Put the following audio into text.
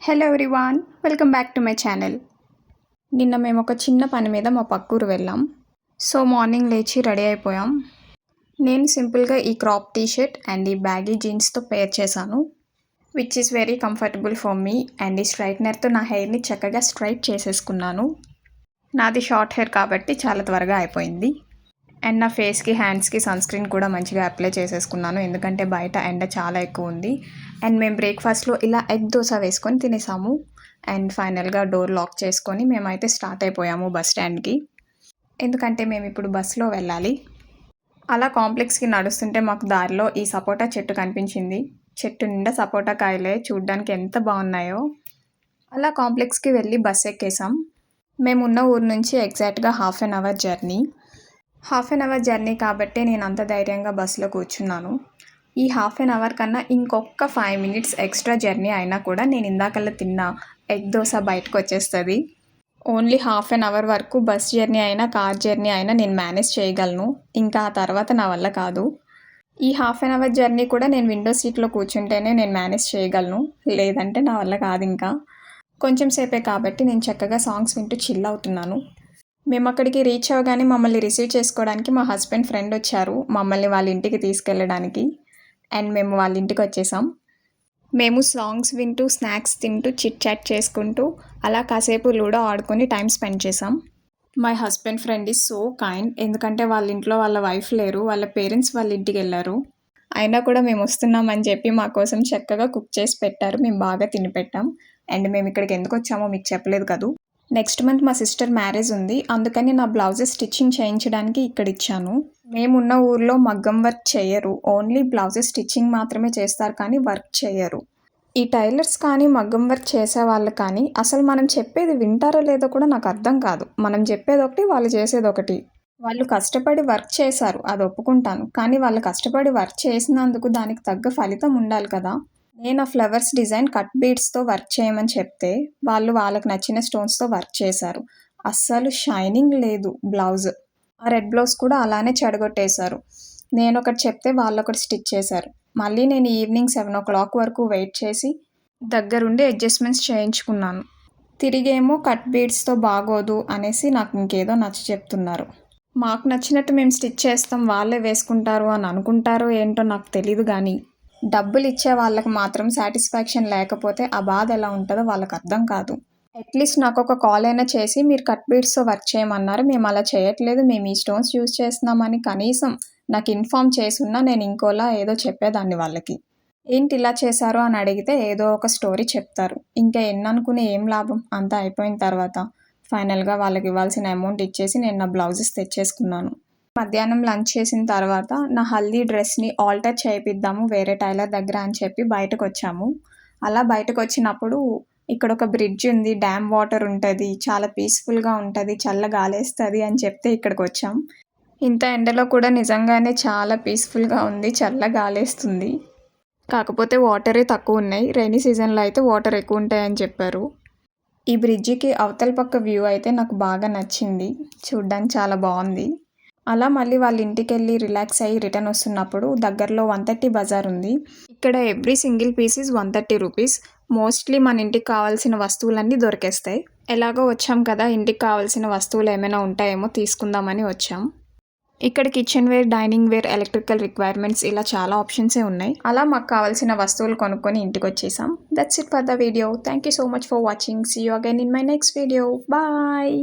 Hello everyone, welcome back to my channel. నిన్న మేము ఒక చిన్న పని మీద మా పక్కూరు వెళ్ళాం. సో మార్నింగ్ లేచి రెడీ అయిపోయాం. నేను సింపుల్గా ఈ క్రాప్ టీషర్ట్ అండ్ ఈ బ్యాగీ జీన్స్తో పేర్ చేశాను, which is very comfortable for me. And ఈ స్ట్రైట్నర్తో నా హెయిర్ని చక్కగా స్ట్రైట్ చేసేసుకున్నాను. నాది షార్ట్ హెయిర్ కాబట్టి చాలా త్వరగా అయిపోయింది. అండ్ నా ఫేస్కి హ్యాండ్స్కి సన్ స్క్రీన్ కూడా మంచిగా అప్లై చేసేసుకున్నాను, ఎందుకంటే బయట ఎండ చాలా ఎక్కువ ఉంది. అండ్ మేము బ్రేక్ఫాస్ట్లో ఇలా ఎగ్ దోశ వేసుకొని తినేసాము. అండ్ ఫైనల్గా డోర్ లాక్ చేసుకొని మేమైతే స్టార్ట్ అయిపోయాము బస్ స్టాండ్కి, ఎందుకంటే మేము ఇప్పుడు బస్సులో వెళ్ళాలి. అలా కాంప్లెక్స్కి నడుస్తుంటే మాకు దారిలో ఈ సపోటా చెట్టు కనిపించింది. చెట్టు నిండా సపోటా కాయలే, చూడ్డానికి ఎంత బాగున్నాయో. అలా కాంప్లెక్స్కి వెళ్ళి బస్ ఎక్కేసాం. మేమున్న ఊరు నుంచి ఎగ్జాక్ట్గా హాఫ్ అన్ అవర్ జర్నీ కాబట్టి నేను అంత ధైర్యంగా బస్సులో కూర్చున్నాను. ఈ హాఫ్ అన్ అవర్ కన్నా ఇంకొక 5 minutes ఎక్స్ట్రా జర్నీ అయినా కూడా నేను ఇందాకల్లా తిన్న ఎగ్ దోశ బయటకు వచ్చేస్తుంది. ఓన్లీ హాఫ్ అన్ అవర్ వరకు బస్ జర్నీ అయినా కార్ జర్నీ అయినా నేను మేనేజ్ చేయగలను, ఇంకా ఆ తర్వాత నా వల్ల కాదు. ఈ హాఫ్ అన్ అవర్ జర్నీ కూడా నేను విండో సీట్లో కూర్చుంటేనే నేను మేనేజ్ చేయగలను, లేదంటే నా వల్ల కాదు. ఇంకా కొంచెం సేపే కాబట్టి నేను చక్కగా సాంగ్స్ వింటూ చిల్ అవుతున్నాను. మేము అక్కడికి రీచ్ అవ్వగానే మమ్మల్ని రిసీవ్ చేసుకోవడానికి మా హస్బెండ్ ఫ్రెండ్ వచ్చారు, మమ్మల్ని వాళ్ళ ఇంటికి తీసుకెళ్ళడానికి. అండ్ మేము వాళ్ళ ఇంటికి వచ్చేసాం. మేము సాంగ్స్ వింటూ స్నాక్స్ తింటూ చిట్ చాట్ చేసుకుంటూ అలా కాసేపు లూడో ఆడుకొని టైం స్పెండ్ చేసాం. My husband friend is so kind, ఎందుకంటే వాళ్ళ ఇంట్లో వాళ్ళ వైఫ్ లేరు, వాళ్ళ పేరెంట్స్ వాళ్ళ ఇంటికి వెళ్ళారు. అయినా కూడా మేము వస్తున్నామని చెప్పి మా కోసం చక్కగా కుక్ చేసి పెట్టారు. మేము బాగా తిని పెట్టాం. అండ్ మేము ఇక్కడికి ఎందుకు వచ్చామో మీకు చెప్పలేదు కదా. నెక్స్ట్ మంత్ మా సిస్టర్ మ్యారేజ్ ఉంది, అందుకని నా బ్లౌజెస్ స్టిచ్చింగ్ చేయించడానికి ఇక్కడ ఇచ్చాను. మేమున్న ఊర్లో మగ్గం వర్క్ చేయరు, ఓన్లీ బ్లౌజెస్ స్టిచ్చింగ్ మాత్రమే చేస్తారు, కానీ వర్క్ చేయరు. ఈ టైలర్స్ కానీ మగ్గం వర్క్ చేసే వాళ్ళు కానీ అసలు మనం చెప్పేది వింటారో లేదో కూడా నాకు అర్థం కాదు. మనం చెప్పేది ఒకటి, వాళ్ళు చేసేది ఒకటి. వాళ్ళు కష్టపడి వర్క్ చేశారు, అది ఒప్పుకుంటాను, కానీ వాళ్ళు కష్టపడి వర్క్ చేసినందుకు దానికి తగ్గ ఫలితం ఉండాలి కదా. నేను ఆ ఫ్లవర్స్ డిజైన్ కట్ బీడ్స్తో వర్క్ చేయమని చెప్తే వాళ్ళు వాళ్ళకి నచ్చిన స్టోన్స్తో వర్క్ చేశారు. అస్సలు షైనింగ్ లేదు బ్లౌజ్. ఆ రెడ్ బ్లౌజ్ కూడా అలానే చెడగొట్టేశారు. నేను ఒకటి చెప్తే వాళ్ళు ఒకటి స్టిచ్ చేశారు. మళ్ళీ నేను ఈవినింగ్ 7 o'clock వరకు వెయిట్ చేసి దగ్గరుండి అడ్జస్ట్మెంట్స్ చేయించుకున్నాను. తిరిగేమో కట్ బీడ్స్తో బాగోదు అనేసి నాకు ఇంకేదో నచ్చ చెప్తున్నారు. మాకు నచ్చినట్టు మేము స్టిచ్ చేస్తాం, వాళ్ళే వేసుకుంటారు అని అనుకుంటారో ఏంటో నాకు తెలీదు, కానీ డబ్బులు ఇచ్చే వాళ్ళకి మాత్రం సాటిస్ఫాక్షన్ లేకపోతే ఆ బాధ ఎలా ఉంటుందో వాళ్ళకి అర్థం కాదు. అట్లీస్ట్ నాకు ఒక కాల్ అయినా చేసి మీరు కట్ బీడ్స్తో వర్క్ చేయమన్నారు, మేము అలా చేయట్లేదు, మేము ఈ స్టోన్స్ యూజ్ చేస్తున్నామని కనీసం నాకు ఇన్ఫామ్ చేసున్నా నేను ఇంకోలా ఏదో చెప్పేదాన్ని వాళ్ళకి. ఏంటి ఇలా చేశారు అని అడిగితే ఏదో ఒక స్టోరీ చెప్తారు. ఇంకా ఎన్ననుకుని ఏం లాభం. అంతా అయిపోయిన తర్వాత ఫైనల్గా వాళ్ళకి ఇవ్వాల్సిన అమౌంట్ ఇచ్చేసి నేను నా బ్లౌజెస్ తెచ్చేసుకున్నాను. మధ్యాహ్నం లంచ్ చేసిన తర్వాత నా హల్దీ డ్రెస్ని ఆల్టర్ చేయిద్దాము వేరే టైలర్ దగ్గర అని చెప్పి బయటకు వచ్చాము. అలా బయటకు వచ్చినప్పుడు ఇక్కడ ఒక బ్రిడ్జ్ ఉంది, డ్యామ్ వాటర్ ఉంటుంది, చాలా పీస్ఫుల్గా ఉంటుంది, చల్ల గాలేస్తుంది అని చెప్తే ఇక్కడికి వచ్చాం. ఇంత ఎండలో కూడా నిజంగానే చాలా పీస్ఫుల్గా ఉంది, చల్ల గాలేస్తుంది. కాకపోతే వాటరే తక్కువ ఉన్నాయి, రైనీ సీజన్లో అయితే వాటర్ ఎక్కువ ఉంటాయని చెప్పారు. ఈ బ్రిడ్జికి అవతల పక్క వ్యూ అయితే నాకు బాగా నచ్చింది, చూడ్డానికి చాలా బాగుంది. అలా మళ్ళీ వాళ్ళ ఇంటికి వెళ్ళి రిలాక్స్ అయ్యి రిటర్న్ వస్తున్నప్పుడు దగ్గరలో 130 బజార్ ఉంది. ఇక్కడ every single piece is 130 rupees. Mostly మన ఇంటికి కావాల్సిన వస్తువులన్నీ దొరికేస్తాయి. ఎలాగో వచ్చాం కదా, ఇంటికి కావాల్సిన వస్తువులు ఏమైనా ఉంటాయేమో తీసుకుందామని వచ్చాం. ఇక్కడ kitchen ware, dining ware, electrical requirements ఇలా చాలా ఆప్షన్సే ఉన్నాయి. అలా మాకు కావాల్సిన వస్తువులు కొనుక్కొని ఇంటికి వచ్చేసాం. That's it for the video. Thank you so much for watching. See you again in my next video. Bye.